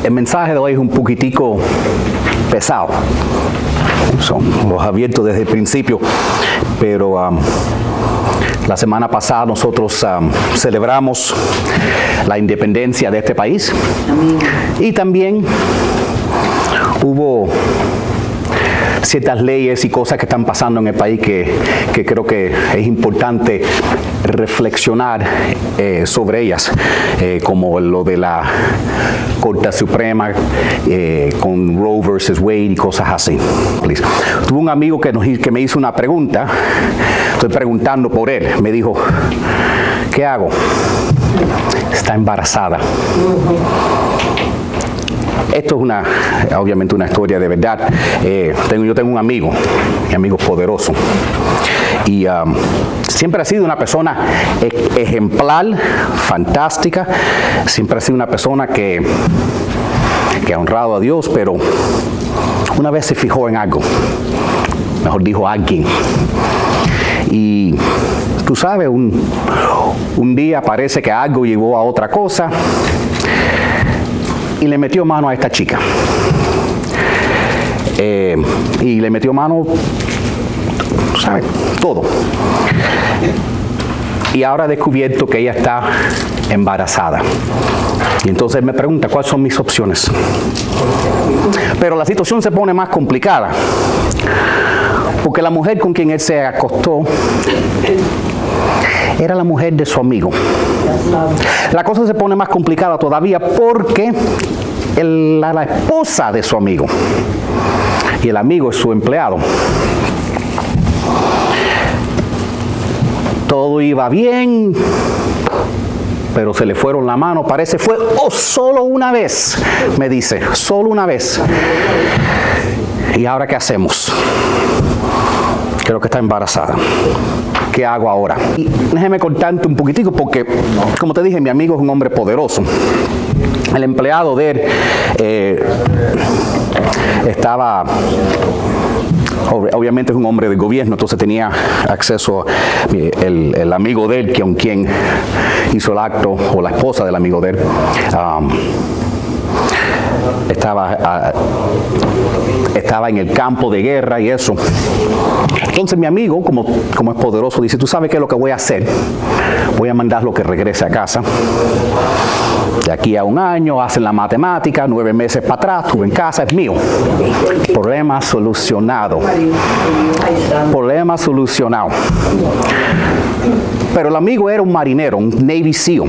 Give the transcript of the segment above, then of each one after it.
El mensaje de hoy es un poquitico pesado. Son los abiertos desde el principio, pero la semana pasada nosotros celebramos la independencia de este país. Y también hubo ciertas leyes y cosas que están pasando en el país que creo que es importante reflexionar sobre ellas, como lo de la Corte Suprema con Roe versus Wade y cosas así. Tuve un amigo que me hizo una pregunta, estoy preguntando por él, me dijo, ¿qué hago? Está embarazada. Esto es obviamente una historia de verdad. Yo tengo un amigo, mi amigo es poderoso, y siempre ha sido una persona ejemplar, fantástica, siempre ha sido una persona que ha honrado a Dios, pero una vez se fijó en algo, mejor dijo alguien, y tú sabes, un día parece que algo llevó a otra cosa, y le metió mano a esta chica. Y le metió mano, ¿sabes? Todo. Y ahora ha descubierto que ella está embarazada. Y entonces me pregunta, ¿cuáles son mis opciones? Pero la situación se pone más complicada. Porque la mujer con quien él se acostó era la mujer de su amigo. La cosa se pone más complicada todavía porque la esposa de su amigo, y el amigo es su empleado. Todo iba bien, pero se le fueron la mano, parece fue solo una vez, me dice, solo una vez. ¿Y ahora qué hacemos? Creo que está embarazada. ¿Qué hago ahora? Y déjeme contarte un poquitico porque, como te dije, mi amigo es un hombre poderoso. El empleado de él estaba, obviamente es un hombre del gobierno, entonces tenía acceso el amigo de él, con quien hizo el acto, o la esposa del amigo de él, estaba en el campo de guerra y eso. Entonces mi amigo, como es poderoso, dice, ¿tú sabes qué es lo que voy a hacer? Voy a mandarlo que regrese a casa. De aquí a un año, hacen la matemática, 9 meses para atrás, estuve en casa, es mío. Problema solucionado. Problema solucionado. Pero el amigo era un marinero, un Navy SEAL.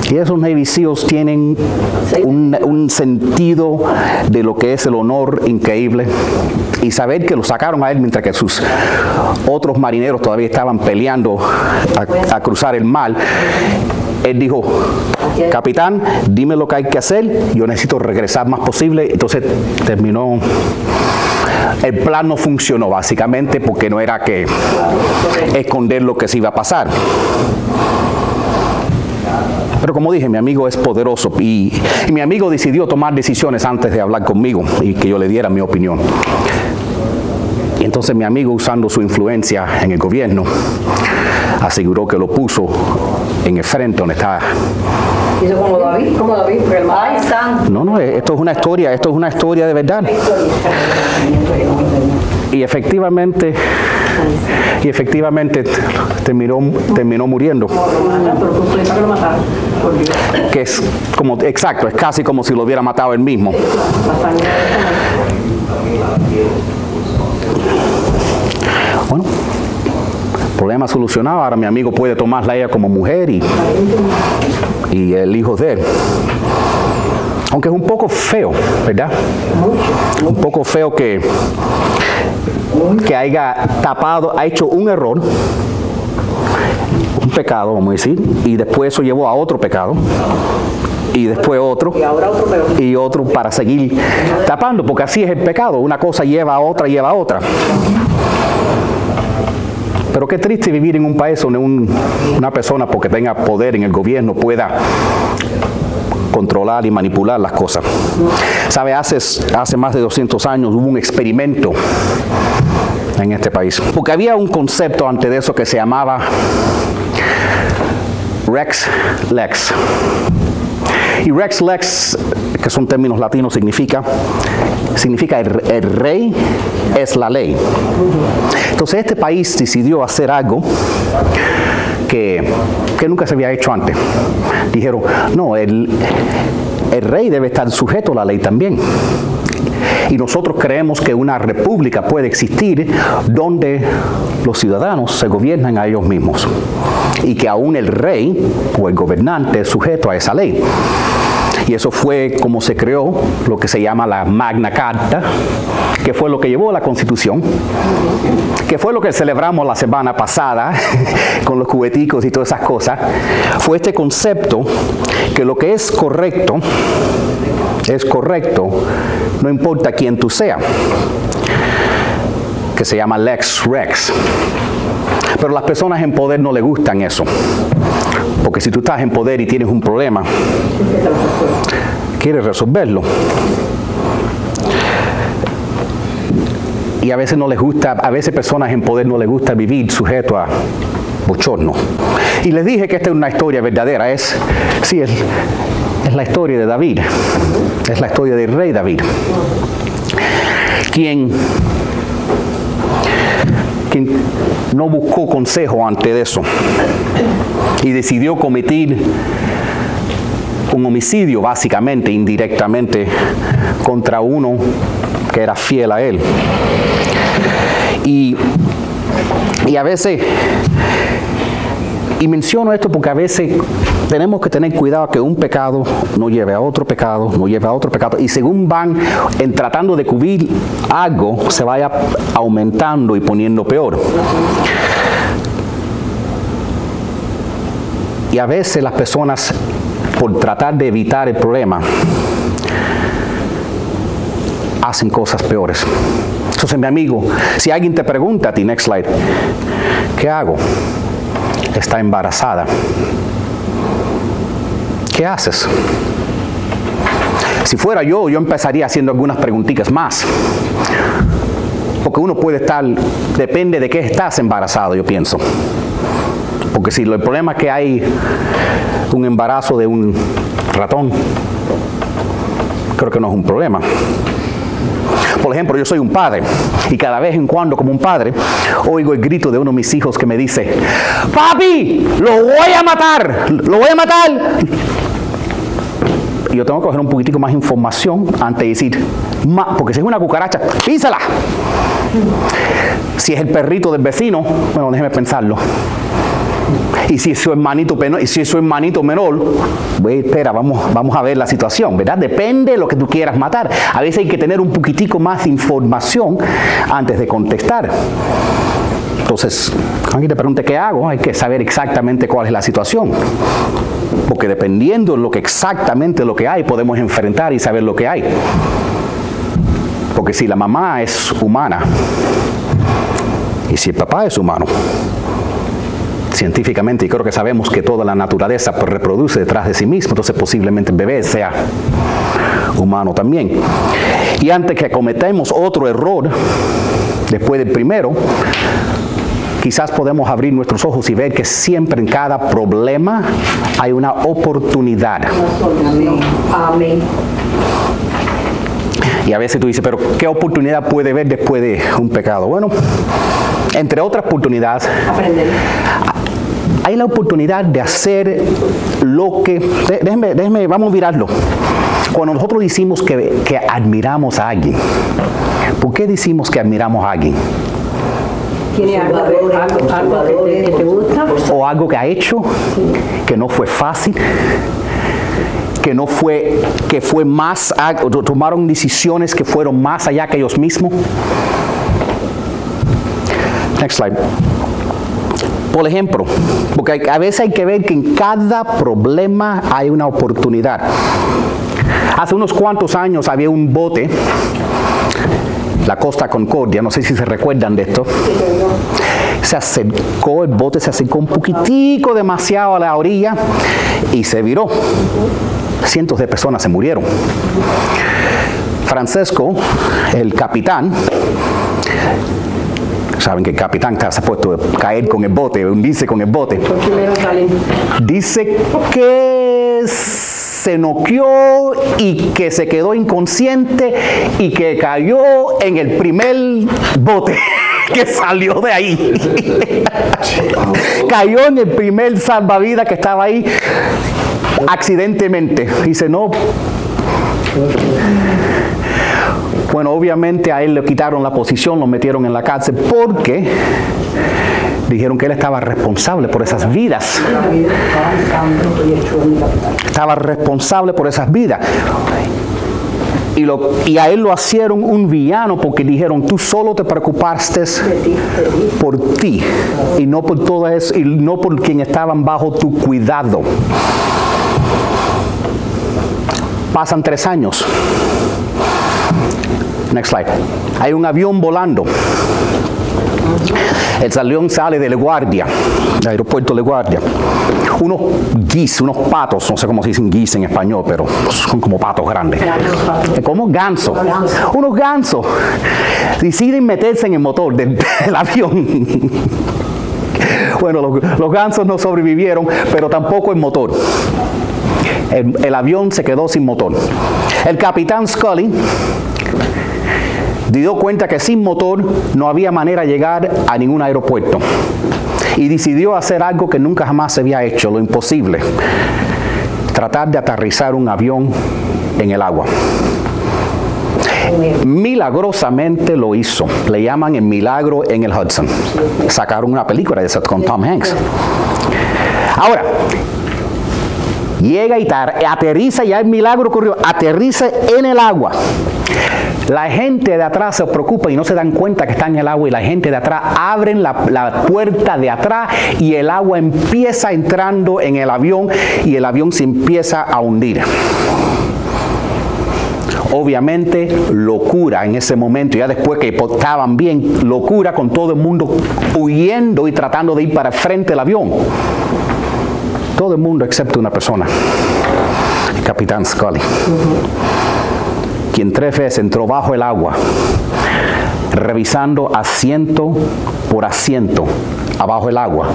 Y esos Navy SEALs tienen un sentido de lo que es el honor increíble. Y saber que lo sacaron a él mientras que sus otros marineros todavía estaban peleando a cruzar el mar. Él dijo, capitán, dime lo que hay que hacer, yo necesito regresar más posible. Entonces terminó. El plan no funcionó básicamente porque no era que esconder lo que se iba a pasar. Pero como dije, mi amigo es poderoso y mi amigo decidió tomar decisiones antes de hablar conmigo y que yo le diera mi opinión. Y entonces mi amigo, usando su influencia en el gobierno, aseguró que lo puso en el frente donde está. ¿Y eso como David? ¿Cómo David? Porque ahí están. No, esto es una historia de verdad. Y efectivamente terminó muriendo. Que es como, exacto, es casi como si lo hubiera matado él mismo. Bueno, problema solucionado. Ahora mi amigo puede tomarla a ella como mujer y el hijo de él. Aunque es un poco feo, ¿verdad? Un poco feo que haya ha hecho un error, un pecado, vamos a decir, y después eso llevó a otro pecado, y después otro, y otro para seguir tapando, porque así es el pecado, una cosa lleva a otra, Pero qué triste vivir en un país donde una persona, porque tenga poder en el gobierno, pueda controlar y manipular las cosas. ¿Sabe? Hace más de 200 años hubo un experimento en este país. Porque había un concepto antes de eso que se llamaba Rex Lex. Y Rex Lex, que son términos latinos, significa el rey es la ley. Entonces este país decidió hacer algo que nunca se había hecho antes. Dijeron, no, el rey debe estar sujeto a la ley también. Y nosotros creemos que una república puede existir donde los ciudadanos se gobiernan a ellos mismos y que aún el rey o el gobernante es sujeto a esa ley. Y eso fue como se creó lo que se llama la Magna Carta, que fue lo que llevó a la Constitución, que fue lo que celebramos la semana pasada con los cubeticos y todas esas cosas. Fue este concepto que lo que es correcto, no importa quién tú seas, que se llama Lex Rex. Pero las personas en poder no les gustan eso, porque si tú estás en poder y tienes un problema, quieres resolverlo. Y a veces no les gusta, a veces personas en poder no les gusta vivir sujeto a bochorno. Y les dije que esta es una historia verdadera, es la historia de David, es la historia del rey David, quien no buscó consejo antes de eso y decidió cometer un homicidio, básicamente, indirectamente, contra uno que era fiel a él. Y a veces, y menciono esto porque a veces tenemos que tener cuidado que un pecado no lleve a otro pecado, y según van tratando de cubrir algo, se vaya aumentando y poniendo peor. Y a veces las personas, por tratar de evitar el problema, hacen cosas peores. Entonces, mi amigo, si alguien te pregunta a ti, next slide, ¿qué hago? Está embarazada. ¿Qué haces? Si fuera yo empezaría haciendo algunas preguntitas más. Porque uno puede estar, depende de qué estás embarazado, yo pienso. Porque si el problema es que hay un embarazo de un ratón, creo que no es un problema. Por ejemplo, yo soy un padre y cada vez en cuando, como un padre, oigo el grito de uno de mis hijos que me dice: ¡Papi, lo voy a matar! ¡Lo voy a matar! Y yo tengo que coger un poquitico más información antes de decir, porque si es una cucaracha, písala. Si es el perrito del vecino, bueno, déjeme pensarlo. Y si es su hermanito menor, espera, vamos a ver la situación, ¿verdad? Depende de lo que tú quieras matar. A veces hay que tener un poquitico más de información antes de contestar. Entonces, cuando alguien te pregunte qué hago, hay que saber exactamente cuál es la situación. Porque dependiendo de exactamente lo que hay, podemos enfrentar y saber lo que hay. Porque si la mamá es humana y si el papá es humano, científicamente, y creo que sabemos que toda la naturaleza reproduce detrás de sí mismo, entonces posiblemente el bebé sea humano también. Y antes que cometamos otro error, después del primero, quizás podemos abrir nuestros ojos y ver que siempre en cada problema hay una oportunidad. Amén. Y a veces tú dices, pero ¿qué oportunidad puede haber después de un pecado? Bueno, entre otras oportunidades, hay la oportunidad de hacer lo que... Déjeme, vamos a mirarlo. Cuando nosotros decimos que admiramos a alguien, ¿por qué decimos que admiramos a alguien? ¿Tiene algo que te gusta? O algo que ha hecho, que no fue fácil, que fue más, tomaron decisiones que fueron más allá que ellos mismos. Next slide. Por ejemplo, porque a veces hay que ver que en cada problema hay una oportunidad. Hace unos cuantos años había un bote, la Costa Concordia, no sé si se recuerdan de esto. El bote se acercó un poquitico demasiado a la orilla y se viró. Cientos de personas se murieron. Francesco, el capitán, saben que el capitán se ha puesto a caer con el bote, hundirse con el bote. Primero salen. Dice que se noqueó y que se quedó inconsciente y que cayó en el primer bote que salió de ahí. Cayó en el primer salvavidas que estaba ahí accidentalmente. Dice, no. Bueno, obviamente a él le quitaron la posición, lo metieron en la cárcel porque dijeron que él estaba responsable por esas vidas. Estaba responsable por esas vidas. Y a él lo hicieron un villano porque dijeron, tú solo te preocupaste por ti y no por todo eso, y no por quien estaban bajo tu cuidado. Pasan 3 años. Next slide. Hay un avión volando. El avión sale de LaGuardia, del aeropuerto de LaGuardia. Unos geese, unos patos, no sé cómo se dicen geese en español, pero son como patos grandes. Como gansos. Unos gansos deciden meterse en el motor del avión. Bueno, los gansos no sobrevivieron, pero tampoco el motor. El avión se quedó sin motor. El capitán Scully dio cuenta que sin motor no había manera de llegar a ningún aeropuerto y decidió hacer algo que nunca jamás se había hecho, lo imposible: tratar de aterrizar un avión en el agua. Milagrosamente lo hizo. Le llaman el milagro en el Hudson. Sacaron una película de eso con Tom Hanks. Ahora, llega y aterriza, ya el milagro ocurrió, aterriza en el agua. La gente de atrás se preocupa y no se dan cuenta que está en el agua, y la gente de atrás abren la puerta de atrás y el agua empieza entrando en el avión y el avión se empieza a hundir. Obviamente locura en ese momento, ya después que estaban bien, locura con todo el mundo huyendo y tratando de ir para el frente del avión. Todo el mundo excepto una persona, el capitán Scully, quien 3 veces entró bajo el agua, revisando asiento por asiento abajo el agua,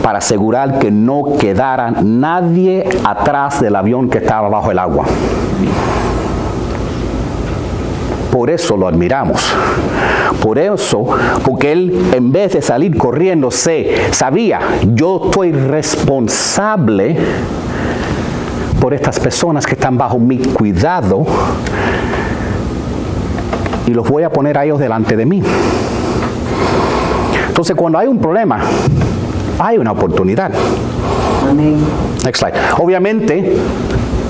para asegurar que no quedara nadie atrás del avión que estaba bajo el agua. Por eso lo admiramos. Por eso, porque él, en vez de salir corriendo, sabía, yo estoy responsable por estas personas que están bajo mi cuidado y los voy a poner a ellos delante de mí. Entonces, cuando hay un problema, hay una oportunidad. Next slide. Obviamente,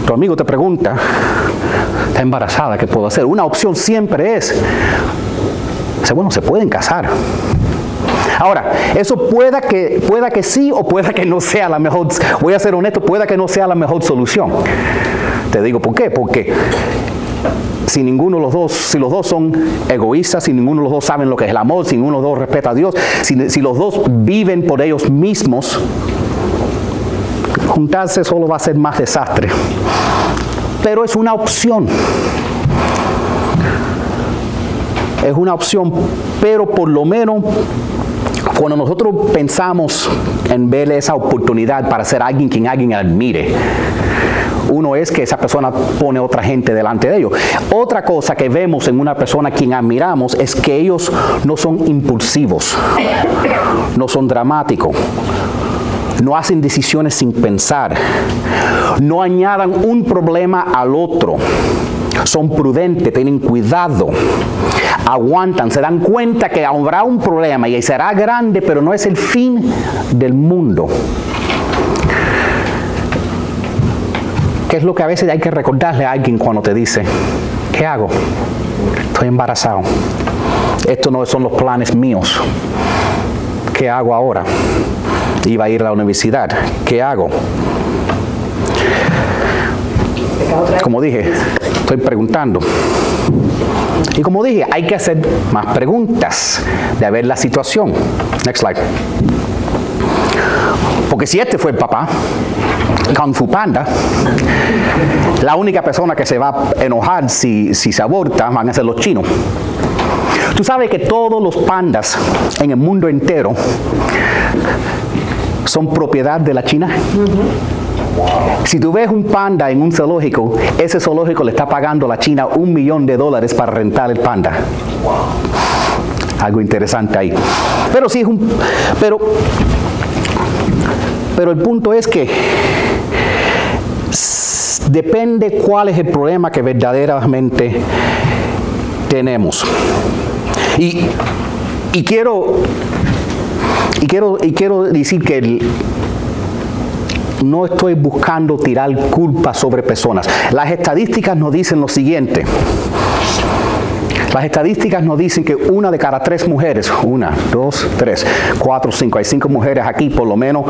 tu amigo te pregunta, está embarazada, ¿qué puedo hacer? Una opción siempre es, bueno, se pueden casar. Ahora, eso pueda que sí o pueda que no sea la mejor, voy a ser honesto, pueda que no sea la mejor solución. Te digo por qué, porque si los dos son egoístas, si ninguno de los dos saben lo que es el amor, si ninguno de los dos respeta a Dios, si los dos viven por ellos mismos, juntarse solo va a ser más desastre. Pero es una opción. Es una opción, pero por lo menos cuando nosotros pensamos en ver esa oportunidad para ser alguien quien alguien admire, uno es que esa persona pone a otra gente delante de ellos. Otra cosa que vemos en una persona a quien admiramos es que ellos no son impulsivos, no son dramáticos, no hacen decisiones sin pensar, no añadan un problema al otro, son prudentes, tienen cuidado, aguantan, se dan cuenta que habrá un problema y será grande, pero no es el fin del mundo. ¿Qué es lo que a veces hay que recordarle a alguien cuando te dice, ¿qué hago? Estoy embarazado. Estos no son los planes míos. ¿Qué hago ahora? Iba a ir a la universidad. ¿Qué hago? Como dije, estoy preguntando. Y como dije, hay que hacer más preguntas de ver la situación. Next slide. Porque si este fue el papá, Kung Fu Panda, la única persona que se va a enojar si se aborta van a ser los chinos. Tú sabes que todos los pandas en el mundo entero son propiedad de la China. Si tú ves un panda en un zoológico, ese zoológico le está pagando a la China $1 millón para rentar el panda. Algo interesante ahí. Pero sí es pero el punto es que depende cuál es el problema que verdaderamente tenemos. Y quiero decir que no estoy buscando tirar culpa sobre personas. Las estadísticas nos dicen lo siguiente. Las estadísticas nos dicen que 1 de cada 3 mujeres, 1, 2, 3, 4, 5, hay 5 mujeres aquí, por lo menos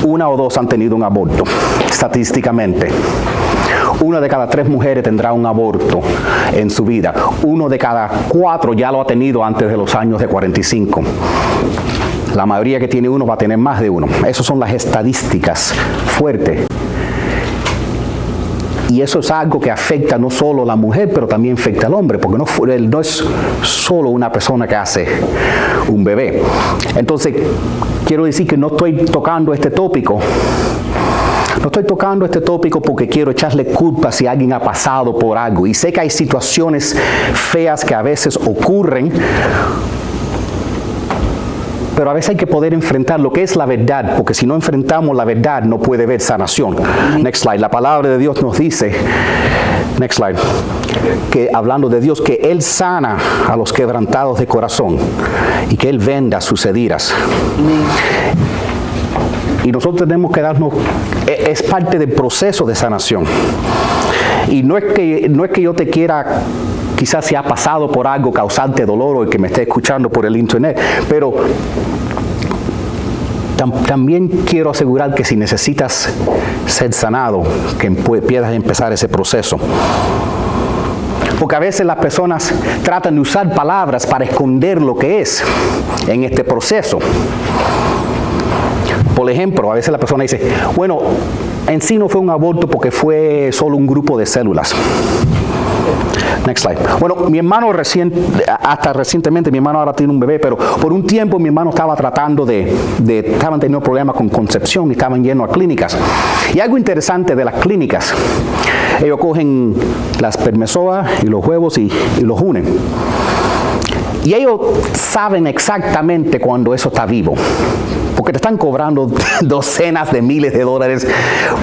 1 o 2 han tenido un aborto, estadísticamente. 1 de cada 3 mujeres tendrá un aborto en su vida. 1 de cada 4 ya lo ha tenido antes de los años de 45. La mayoría que tiene uno va a tener más de uno. Esas son las estadísticas fuertes. Y eso es algo que afecta no solo a la mujer, pero también afecta al hombre, porque no es solo una persona que hace un bebé. Entonces, quiero decir que no estoy tocando este tópico. No estoy tocando este tópico porque quiero echarle culpa si alguien ha pasado por algo. Y sé que hay situaciones feas que a veces ocurren, pero a veces hay que poder enfrentar lo que es la verdad, porque si no enfrentamos la verdad no puede haber sanación. Next slide. La palabra de Dios nos dice, next slide, que hablando de Dios, que Él sana a los quebrantados de corazón y que Él venda sus heridas. Y nosotros tenemos que darnos, es parte del proceso de sanación. Y no es que yo te quiera, quizás si ha pasado por algo causante dolor o el que me esté escuchando por el internet, pero también quiero asegurar que si necesitas ser sanado, que puedas empezar ese proceso. Porque a veces las personas tratan de usar palabras para esconder lo que es en este proceso. Por ejemplo, a veces la persona dice, bueno, en sí no fue un aborto porque fue solo un grupo de células. Next slide. Bueno, mi hermano hasta recientemente, mi hermano ahora tiene un bebé, pero por un tiempo mi hermano estaba tratando estaban teniendo problemas con concepción y estaban yendo a clínicas. Y algo interesante de las clínicas, ellos cogen las spermatozoas y los huevos y los unen. Y ellos saben exactamente cuando eso está vivo, porque te están cobrando docenas de miles de dólares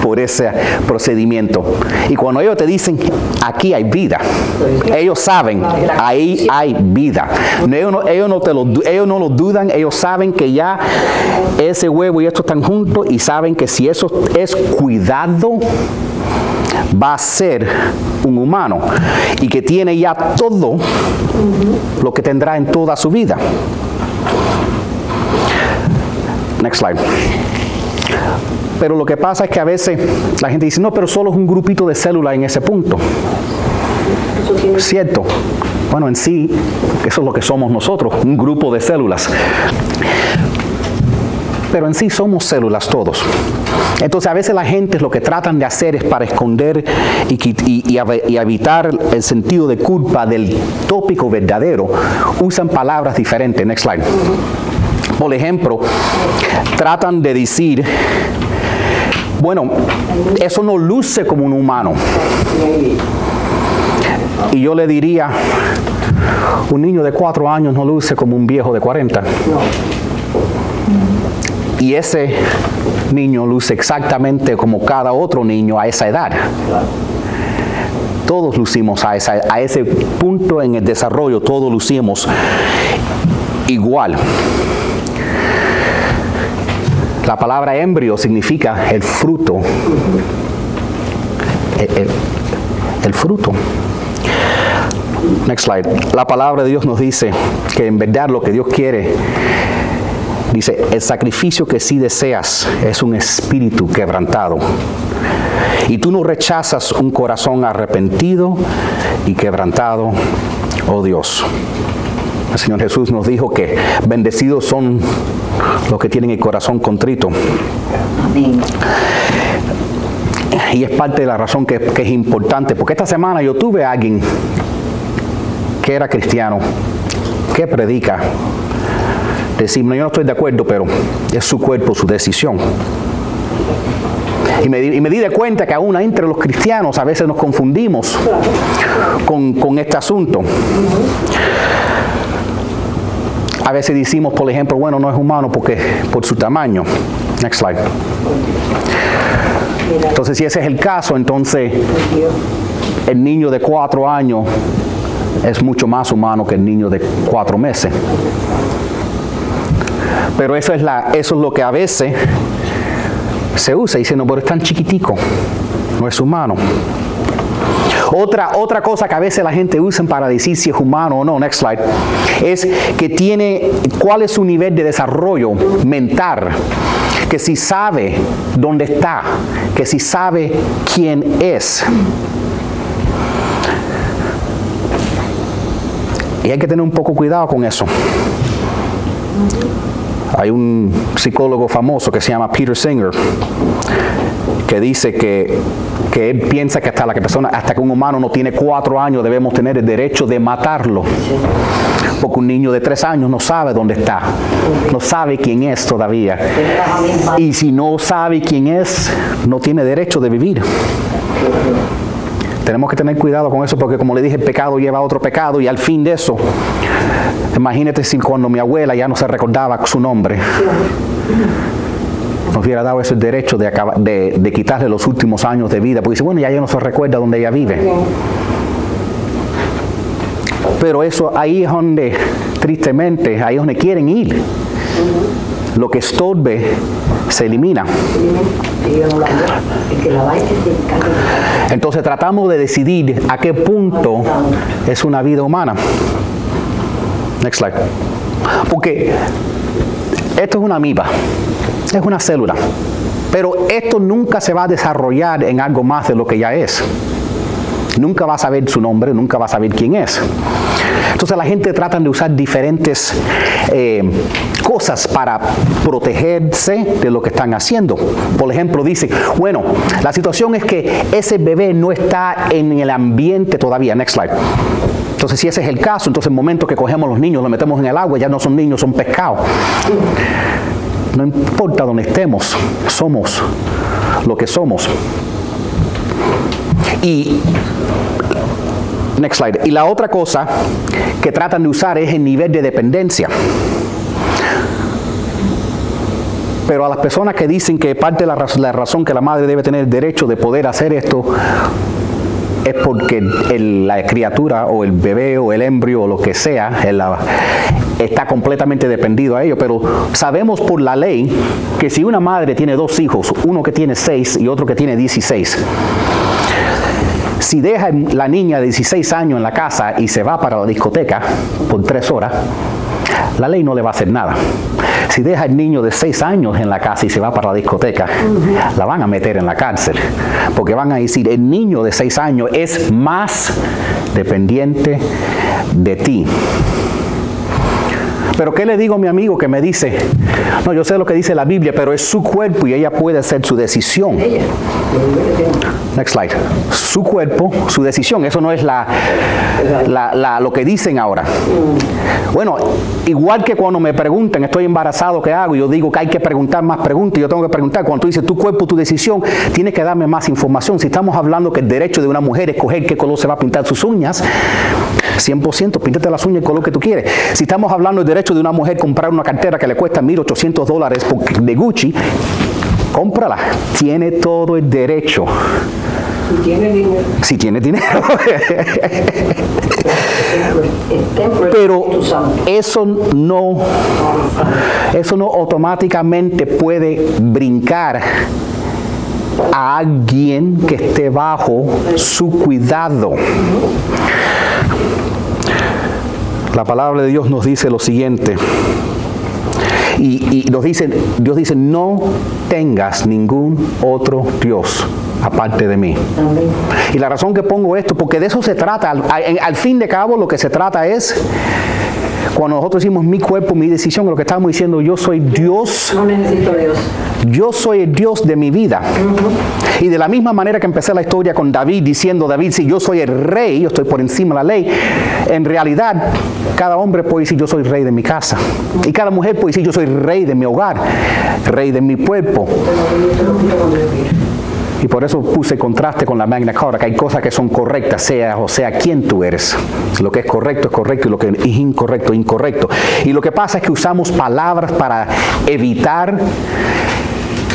por ese procedimiento. Y cuando ellos te dicen, aquí hay vida, ellos saben, ahí hay vida. Ellos no lo dudan, ellos saben que ya ese huevo y esto están juntos y saben que si eso es cuidado, va a ser un humano y que tiene ya todo lo que tendrá en toda su vida. Next slide. Pero lo que pasa es que a veces la gente dice, no, pero solo es un grupito de células en ese punto. Cierto. Bueno, en sí, eso es lo que somos nosotros, un grupo de células. Pero en sí somos células todos. Entonces a veces la gente lo que tratan de hacer es para esconder y evitar el sentido de culpa del tópico verdadero, usan palabras diferentes. Next slide. Por ejemplo, tratan de decir, bueno, eso no luce como un humano. Y yo le diría, un niño de 4 años no luce como un viejo de 40. Y ese niño luce exactamente como cada otro niño a esa edad. Todos lucimos a ese punto en el desarrollo, todos lucimos igual. La palabra embrio significa el fruto. El fruto. Next slide. La palabra de Dios nos dice que en verdad lo que Dios quiere, dice, el sacrificio que sí deseas es un espíritu quebrantado. Y tú no rechazas un corazón arrepentido y quebrantado, oh Dios. El Señor Jesús nos dijo que bendecidos son los que tienen el corazón contrito. Amén. Y es parte de la razón que es importante, porque esta semana yo tuve a alguien que era cristiano, que predica, decir, no, yo no estoy de acuerdo, pero es su cuerpo, su decisión. Y me di de cuenta que aún entre los cristianos a veces nos confundimos con este asunto. A veces decimos, por ejemplo, bueno, no es humano porque por su tamaño. Next slide. Entonces, si ese es el caso, entonces el niño de 4 años es mucho más humano que el niño de 4 meses. Pero eso es lo que a veces se usa. Dice, no, pero es tan chiquitico, no es humano. Otra cosa que a veces la gente usa para decir si es humano o no, next slide, es que cuál es su nivel de desarrollo mental, que si sabe dónde está, que si sabe quién es. Y hay que tener un poco cuidado con eso. Hay un psicólogo famoso que se llama Peter Singer, que dice que él piensa que hasta que un humano no tiene 4 años debemos tener el derecho de matarlo. Porque un niño de 3 años no sabe dónde está, no sabe quién es todavía. Y si no sabe quién es, no tiene derecho de vivir. Tenemos que tener cuidado con eso porque, como le dije, el pecado lleva a otro pecado y al fin de eso, imagínate si cuando mi abuela ya no se recordaba su nombre, nos hubiera dado ese derecho de quitarle los últimos años de vida, porque dice, bueno, ya no se recuerda dónde ella vive. Pero eso ahí es donde, tristemente, ahí es donde quieren ir. Lo que estorbe se elimina. Entonces tratamos de decidir a qué punto es una vida humana. Next slide. Porque esto es una amiba, es una célula, pero esto nunca se va a desarrollar en algo más de lo que ya es. Nunca va a saber su nombre, nunca va a saber quién es. Entonces la gente trata de usar diferentes cosas para protegerse de lo que están haciendo. Por ejemplo, dice, bueno, la situación es que ese bebé no está en el ambiente todavía. Next slide. Entonces, si ese es el caso, entonces el momento que cogemos los niños, los metemos en el agua, ya no son niños, son pescados. No importa dónde estemos, somos lo que somos. Y next slide. Y la otra cosa que tratan de usar es el nivel de dependencia. Pero a las personas que dicen que parte de la razón que la madre debe tener el derecho de poder hacer esto es porque la criatura o el bebé o el embrio o lo que sea está completamente dependido a ello. Pero sabemos por la ley que si una madre tiene 2 hijos, uno que tiene 6 y otro que tiene 16, si deja la niña de 16 años en la casa y se va para la discoteca por 3 horas, la ley no le va a hacer nada. Si deja el niño de 6 años en la casa y se va para la discoteca, la van a meter en la cárcel. Porque van a decir, el niño de 6 años es más dependiente de ti. Pero ¿qué le digo a mi amigo que me dice, no, yo sé lo que dice la Biblia, pero es su cuerpo y ella puede hacer su decisión? Next slide. Su cuerpo, su decisión. Eso no es lo que dicen ahora. Bueno, igual que cuando me preguntan, estoy embarazado, ¿qué hago? Yo digo que hay que preguntar más preguntas. Yo tengo que preguntar, cuando tú dices tu cuerpo, tu decisión, tienes que darme más información. Si estamos hablando que el derecho de una mujer es escoger qué color se va a pintar sus uñas, 100%, píntate las uñas el color que tú quieres. Si estamos hablando del derecho de una mujer comprar una cartera que le cuesta $1,800 de Gucci, cómprala. Tiene todo el derecho. Si tiene dinero. Si tiene dinero. Pero eso no automáticamente puede brincar a alguien que esté bajo su cuidado. La palabra de Dios nos dice lo siguiente. Y Dios dice, no tengas ningún otro Dios aparte de mí. Amén. Y la razón que pongo esto, porque de eso se trata. Al fin de cabo, lo que se trata es, cuando nosotros decimos mi cuerpo, mi decisión, lo que estamos diciendo, yo soy Dios. No necesito Dios. Yo soy el Dios de mi vida. Y de la misma manera que empecé la historia con David, diciendo, David, si yo soy el rey, yo estoy por encima de la ley, en realidad, cada hombre puede decir, yo soy rey de mi casa. Y cada mujer puede decir, yo soy rey de mi hogar, rey de mi cuerpo. Y por eso puse contraste con la Magna Carta, que hay cosas que son correctas, sea quien tú eres. Lo que es correcto y lo que es incorrecto, incorrecto. Y lo que pasa es que usamos palabras para evitar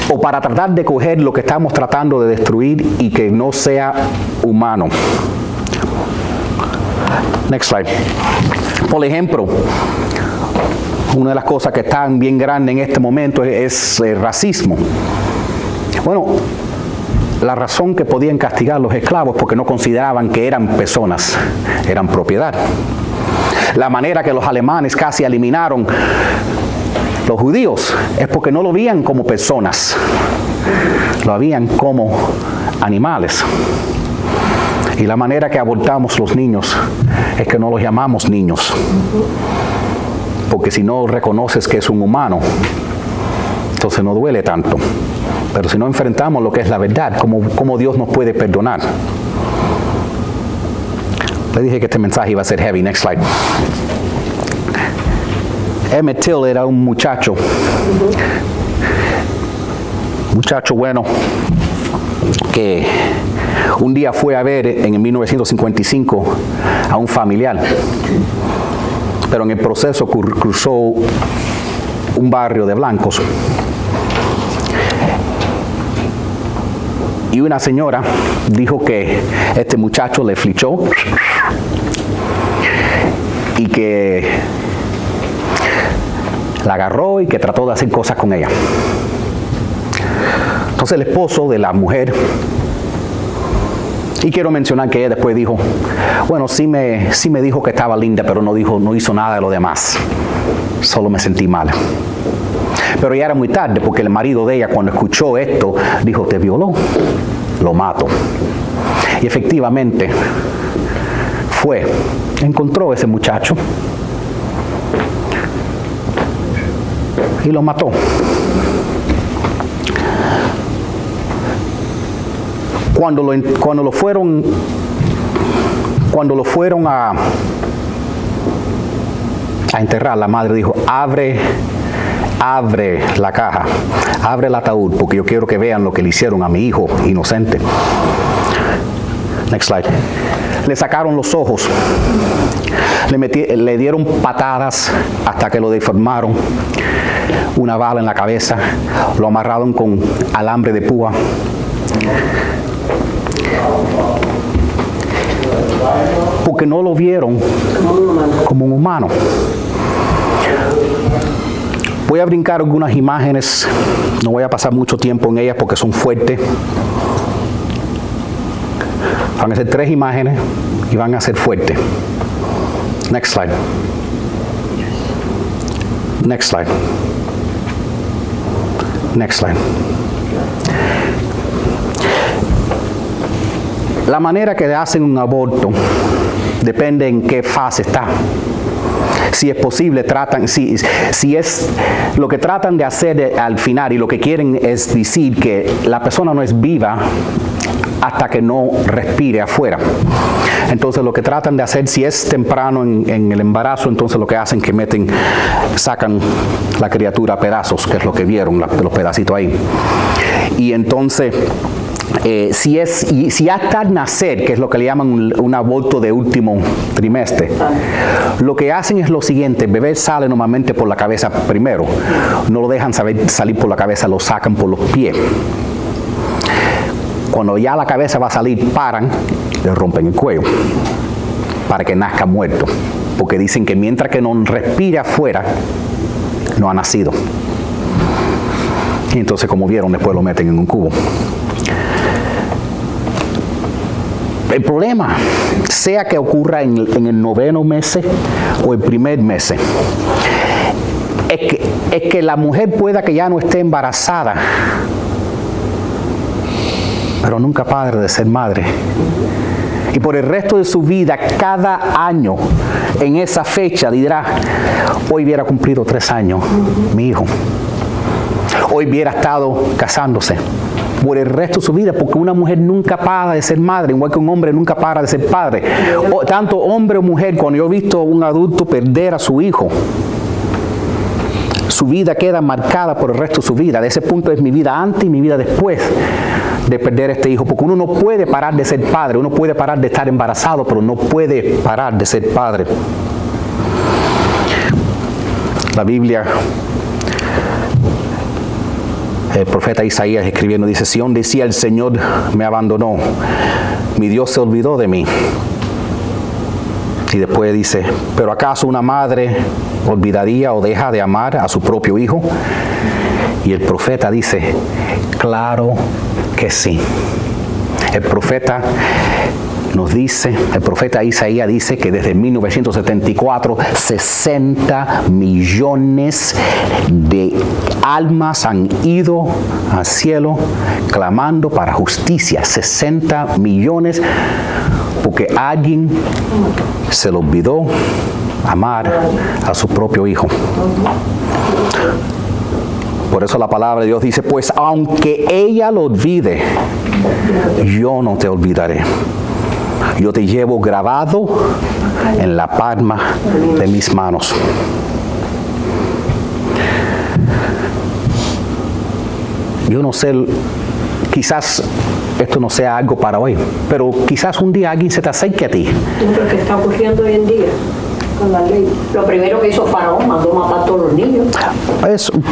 o para tratar de coger lo que estamos tratando de destruir y que no sea humano. Next slide. Por ejemplo, una de las cosas que están bien grandes en este momento es el racismo. Bueno, la razón que podían castigar a los esclavos es porque no consideraban que eran personas, eran propiedad. La manera que los alemanes casi eliminaron los judíos es porque no lo veían como personas, lo veían como animales. Y la manera que abortamos los niños es que no los llamamos niños. Porque si no reconoces que es un humano, entonces no duele tanto. Pero si no enfrentamos lo que es la verdad, ¿cómo Dios nos puede perdonar? Le dije que este mensaje iba a ser heavy. Next slide. Emmett Till era un muchacho bueno, que un día fue a ver en 1955 a un familiar, pero en el proceso cruzó un barrio de blancos. Y una señora dijo que este muchacho le flichó y que la agarró y que trató de hacer cosas con ella. Entonces el esposo de la mujer, y quiero mencionar que ella después dijo, bueno, sí me dijo que estaba linda, pero no hizo nada de lo demás. Solo me sentí mal. Pero ya era muy tarde, porque el marido de ella, cuando escuchó esto, dijo, te violó, lo mato. Y efectivamente encontró a ese muchacho y lo mató. Cuando lo fueron a enterrar, la madre dijo, abre la caja, abre el ataúd, porque yo quiero que vean lo que le hicieron a mi hijo inocente. Next slide. Le sacaron los ojos, le dieron patadas hasta que lo deformaron, una bala en la cabeza, lo amarraron con alambre de púa. Porque no lo vieron como un humano. Voy a brincar algunas imágenes, no voy a pasar mucho tiempo en ellas porque son fuertes. Van a ser 3 imágenes y van a ser fuertes. Next slide. Next slide. Next slide. La manera que hacen un aborto depende en qué fase está. Si es posible, si es lo que tratan de hacer al final y lo que quieren es decir que la persona no es viva hasta que no respire afuera. Entonces lo que tratan de hacer, si es temprano en el embarazo, entonces lo que hacen es que sacan la criatura a pedazos, que es lo que vieron, los pedacitos ahí. Y entonces si ya está al nacer, que es lo que le llaman un aborto de último trimestre, lo que hacen es lo siguiente: el bebé sale normalmente por la cabeza primero, no lo dejan salir por la cabeza, lo sacan por los pies. Cuando ya la cabeza va a salir, paran, le rompen el cuello para que nazca muerto, porque dicen que mientras que no respire afuera, no ha nacido. Y entonces, como vieron, después lo meten en un cubo. El problema, sea que ocurra en el 9º mes o el primer mes, es que la mujer pueda que ya no esté embarazada, pero nunca padre de ser madre. Y por el resto de su vida, cada año, en esa fecha, dirá, hoy hubiera cumplido 3 años, mi hijo. Hoy hubiera estado casándose. Por el resto de su vida, porque una mujer nunca para de ser madre, igual que un hombre nunca para de ser padre. Tanto hombre o mujer, cuando yo he visto a un adulto perder a su hijo, su vida queda marcada por el resto de su vida. De ese punto es mi vida antes y mi vida después de perder este hijo, porque uno no puede parar de ser padre, uno puede parar de estar embarazado, pero no puede parar de ser padre. La Biblia, el profeta Isaías escribiendo dice: Sión decía, el Señor me abandonó, mi Dios se olvidó de mí. Y después dice: ¿pero acaso una madre olvidaría o deja de amar a su propio hijo? Y el profeta dice: claro que sí. El profeta nos dice, el profeta Isaías dice que desde 1974, 60 millones de almas han ido al cielo clamando para justicia. 60 millones, porque alguien se le olvidó amar a su propio hijo. Por eso la palabra de Dios dice: pues aunque ella lo olvide, yo no te olvidaré. Yo te llevo grabado en la palma de mis manos. Yo no sé, quizás esto no sea algo para hoy, pero quizás un día alguien se te acerque a ti. Lo que está ocurriendo hoy en día con la ley. Lo primero que hizo Faraón, mandó matar a todos los niños.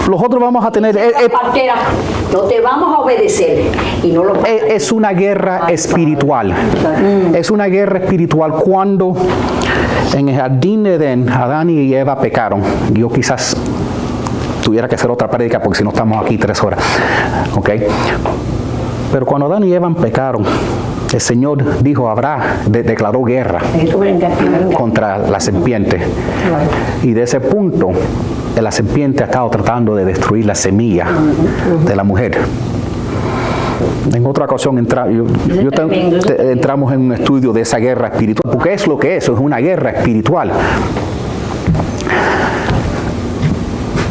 Nosotros vamos a tener... partera, no te vamos a obedecer. Y no lo es una guerra espiritual. Es una guerra espiritual. Cuando en el jardín de Edén, Adán y Eva pecaron, yo quizás tuviera que hacer otra prédica porque si no estamos aquí 3 horas. ¿Ok? Pero cuando Adán y Eva pecaron, el Señor dijo, declaró guerra contra la serpiente. Y de ese punto, la serpiente ha estado tratando de destruir la semilla de la mujer. En otra ocasión entramos en un estudio de esa guerra espiritual, porque es lo que es una guerra espiritual.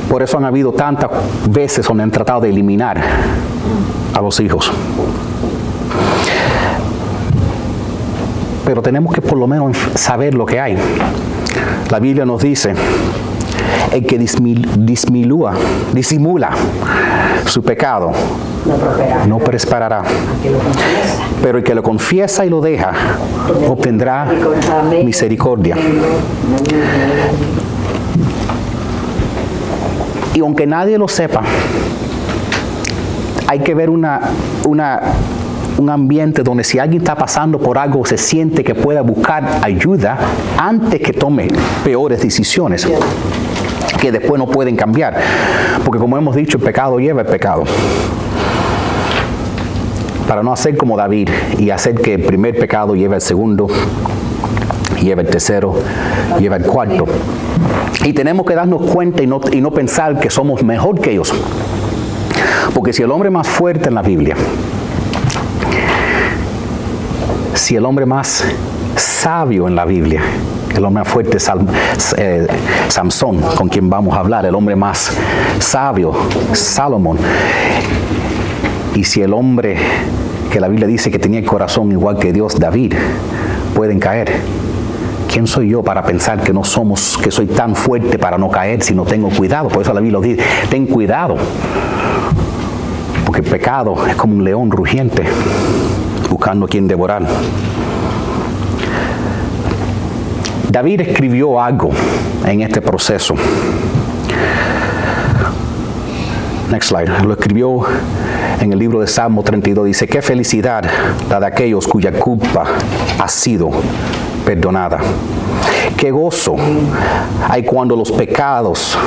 Por eso han habido tantas veces donde han tratado de eliminar a los hijos. Pero tenemos que por lo menos saber lo que hay. La Biblia nos dice: el que disimula su pecado no prosperará. Pero el que lo confiesa y lo deja obtendrá misericordia. Y aunque nadie lo sepa, hay que ver un ambiente donde si alguien está pasando por algo, se siente que pueda buscar ayuda antes que tome peores decisiones que después no pueden cambiar. Porque como hemos dicho, el pecado lleva el pecado. Para no hacer como David y hacer que el primer pecado lleve al segundo, lleva el tercero, lleva el cuarto. Y tenemos que darnos cuenta y no pensar que somos mejor que ellos. Porque si el hombre más fuerte en la Biblia, si el hombre más sabio en la Biblia, el hombre más fuerte es Samson, con quien vamos a hablar, el hombre más sabio, Salomón. Y si el hombre que la Biblia dice que tenía el corazón igual que Dios, David, pueden caer, ¿quién soy yo para pensar que soy tan fuerte para no caer si no tengo cuidado? Por eso la Biblia dice: ten cuidado, porque el pecado es como un león rugiente buscando a quien devorar. David escribió algo en este proceso. Next slide. Lo escribió en el libro de Salmo 32. Dice: qué felicidad la de aquellos cuya culpa ha sido perdonada. Qué gozo hay cuando los pecados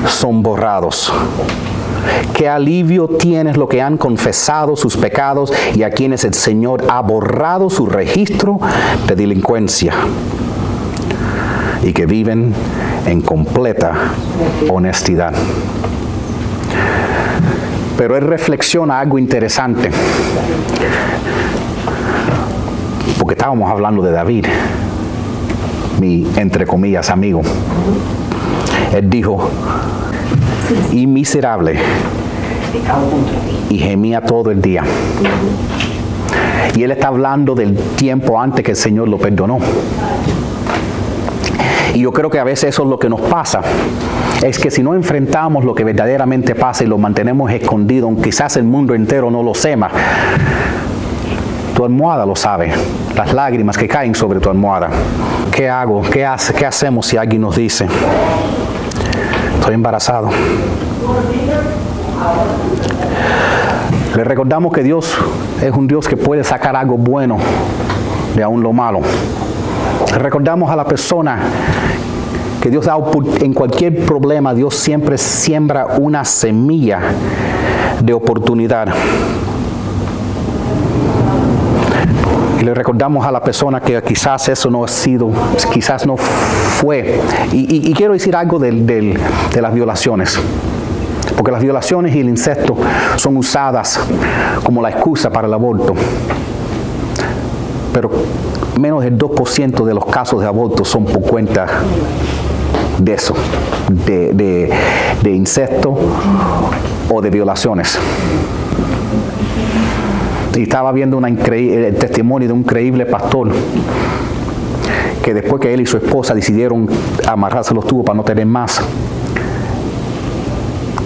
son borrados. Qué alivio tienes los que han confesado sus pecados y a quienes el Señor ha borrado su registro de delincuencia y que viven en completa honestidad. Pero él reflexiona algo interesante, porque estábamos hablando de David, mi, entre comillas, amigo. Él dijo: y miserable, y gemía todo el día. Y él está hablando del tiempo antes que el Señor lo perdonó. Y yo creo que a veces eso es lo que nos pasa. Es que si no enfrentamos lo que verdaderamente pasa y lo mantenemos escondido, aunque quizás el mundo entero no lo sepa, tu almohada lo sabe. Las lágrimas que caen sobre tu almohada. ¿Qué hago? ¿Qué hacemos si alguien nos dice, estoy embarazado? Le recordamos que Dios es un Dios que puede sacar algo bueno de aún lo malo. Le recordamos a la persona que Dios da en cualquier problema, Dios siempre siembra una semilla de oportunidad. Y le recordamos a la persona que quizás eso no ha sido, quizás no fue. Y quiero decir algo de las violaciones. Porque las violaciones y el incesto son usadas como la excusa para el aborto. Pero menos del 2% de los casos de aborto son por cuenta de eso, de incesto o de violaciones. Y estaba viendo el testimonio de un increíble pastor que después que él y su esposa decidieron amarrarse los tubos para no tener más,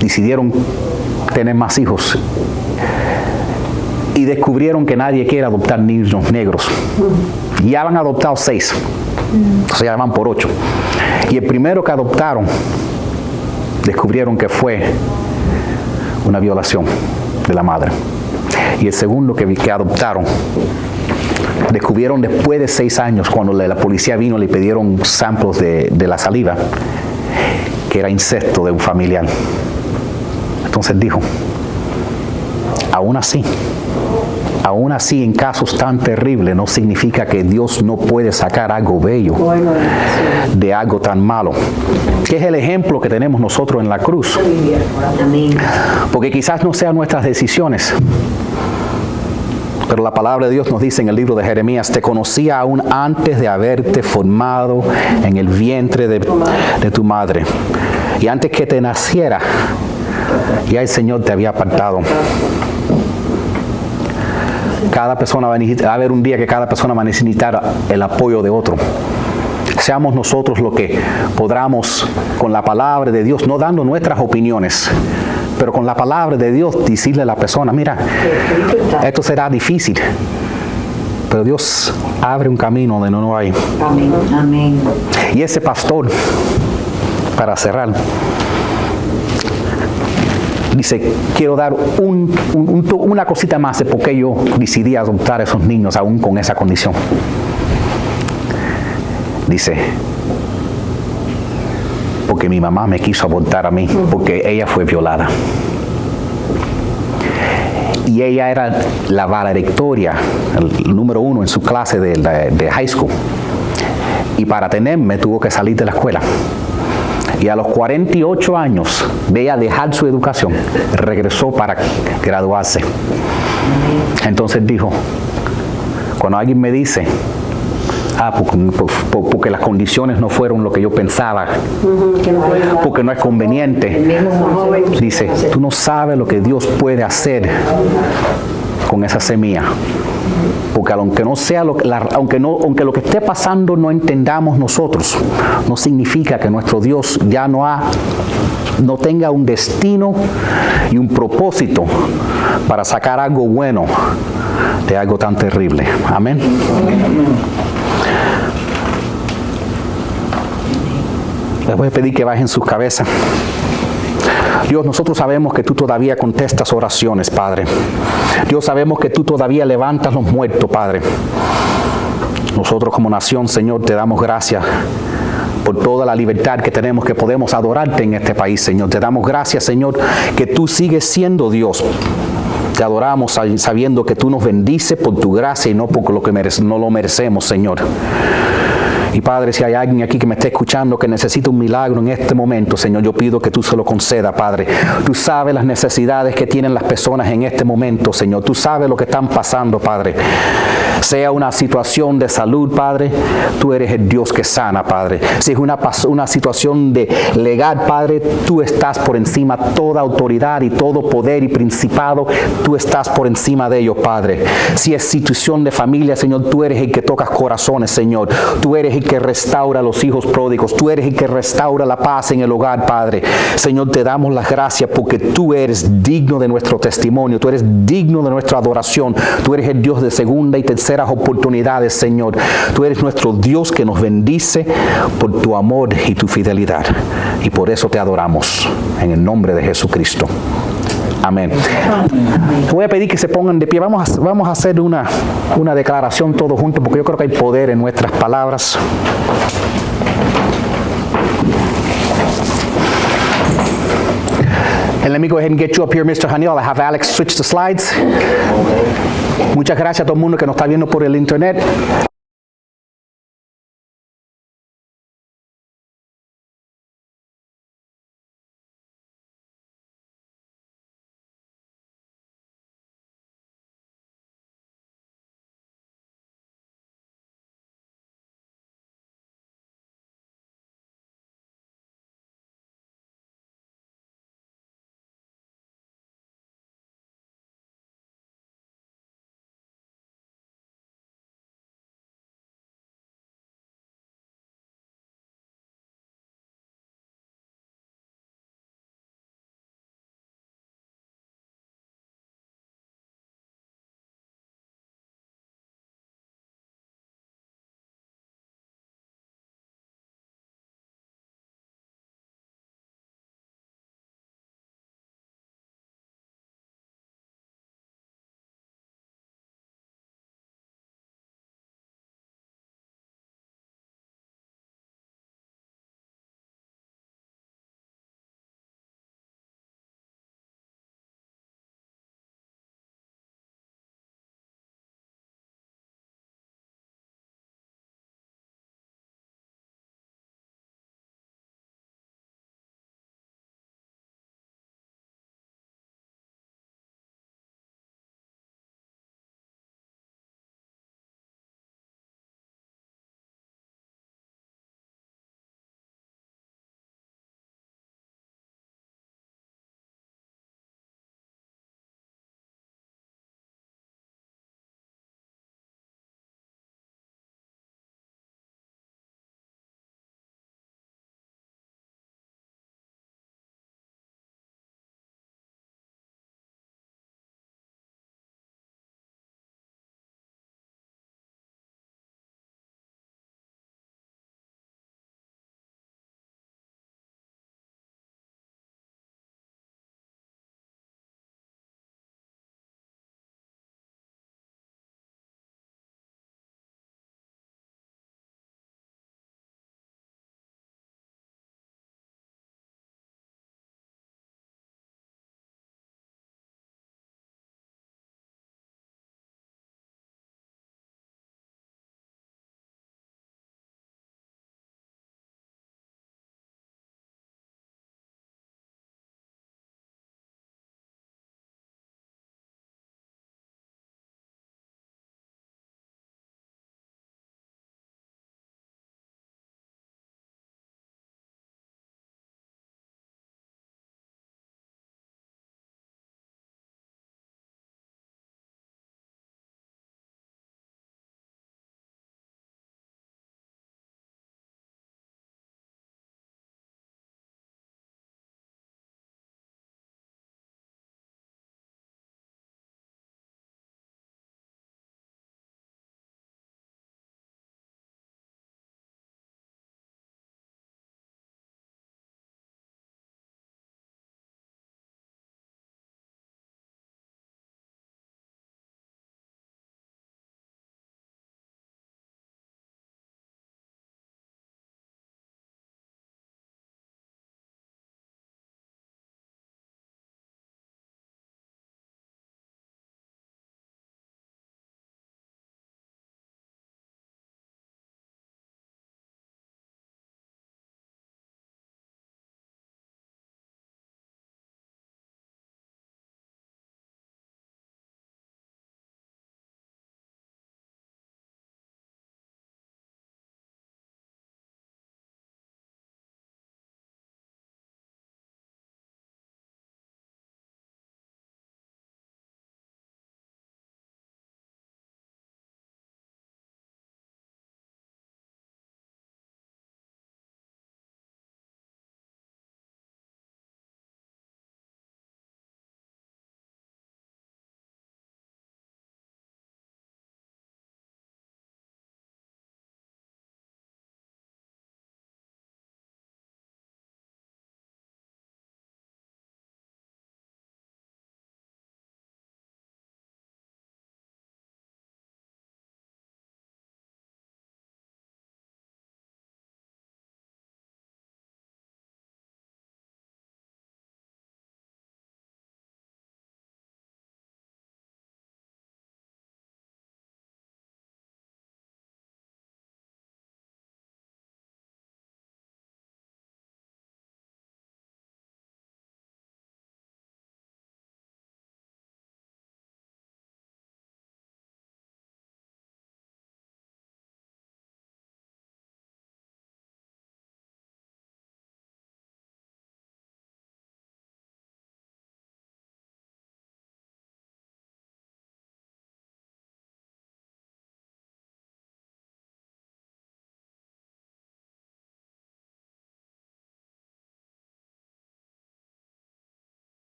decidieron tener más hijos y descubrieron que nadie quiere adoptar niños negros. Ya han adoptado 6, o sea, ya van por 8. Y el primero que adoptaron, descubrieron que fue una violación de la madre. Y el segundo que adoptaron, descubrieron después de 6 años, cuando la policía vino y le pidieron samples de la saliva, que era incesto de un familiar. Entonces dijo, aún así en casos tan terribles, no significa que Dios no puede sacar algo bello de algo tan malo. Que es el ejemplo que tenemos nosotros en la cruz. Porque quizás no sean nuestras decisiones, pero la palabra de Dios nos dice en el libro de Jeremías, te conocía aún antes de haberte formado en el vientre de tu madre. Y antes que te naciera, ya el Señor te había apartado. Cada persona va a haber un día que cada persona va a necesitar el apoyo de otro. Seamos nosotros lo que podamos con la palabra de Dios, no dando nuestras opiniones, pero con la palabra de Dios decirle a la persona, mira, esto será difícil, pero Dios abre un camino donde no hay. Amén. Amén. Y ese pastor, para cerrar, dice, quiero dar una cosita más de por qué yo decidí adoptar a esos niños aún con esa condición. Dice, porque mi mamá me quiso abortar a mí, porque ella fue violada. Y ella era la valedictoria, el número 1 en su clase de high school. Y para tenerme tuvo que salir de la escuela. Y a los 48 años de ella dejar su educación, regresó para graduarse. Entonces dijo, cuando alguien me dice, porque las condiciones no fueron lo que yo pensaba, porque no es conveniente, dice, tú no sabes lo que Dios puede hacer con esa semilla. Porque aunque no sea aunque lo que esté pasando no entendamos nosotros, no significa que nuestro Dios ya no tenga un destino y un propósito para sacar algo bueno de algo tan terrible. Amén. Les voy a pedir que bajen sus cabezas. Dios, nosotros sabemos que tú todavía contestas oraciones, Padre. Dios, sabemos que tú todavía levantas los muertos, Padre. Nosotros como nación, Señor, te damos gracias por toda la libertad que tenemos, que podemos adorarte en este país, Señor. Te damos gracias, Señor, que tú sigues siendo Dios. Te adoramos sabiendo que tú nos bendices por tu gracia y no por lo que no lo merecemos, Señor. Y Padre, si hay alguien aquí que me esté escuchando que necesita un milagro en este momento, Señor, yo pido que tú se lo concedas, Padre. Tú sabes las necesidades que tienen las personas en este momento, Señor. Tú sabes lo que están pasando, Padre. Sea una situación de salud, Padre, tú eres el Dios que sana, Padre. Si es una situación de legal, Padre, tú estás por encima de toda autoridad y todo poder y principado, tú estás por encima de ellos, Padre. Si es situación de familia, Señor, tú eres el que tocas corazones, Señor. Tú eres el que restaura a los hijos pródigos. Tú eres el que restaura la paz en el hogar, Padre. Señor, te damos las gracias porque tú eres digno de nuestro testimonio. Tú eres digno de nuestra adoración. Tú eres el Dios de segunda y terceras oportunidades, Señor. Tú eres nuestro Dios que nos bendice por tu amor y tu fidelidad. Y por eso te adoramos. En el nombre de Jesucristo. Amén. Voy a pedir que se pongan de pie. Vamos a hacer una declaración todos juntos porque yo creo que hay poder en nuestras palabras. And let me go ahead and get you up here, Mr. Haniel. I'll have Alex switch the slides. Muchas gracias a todo el mundo que nos está viendo por el internet.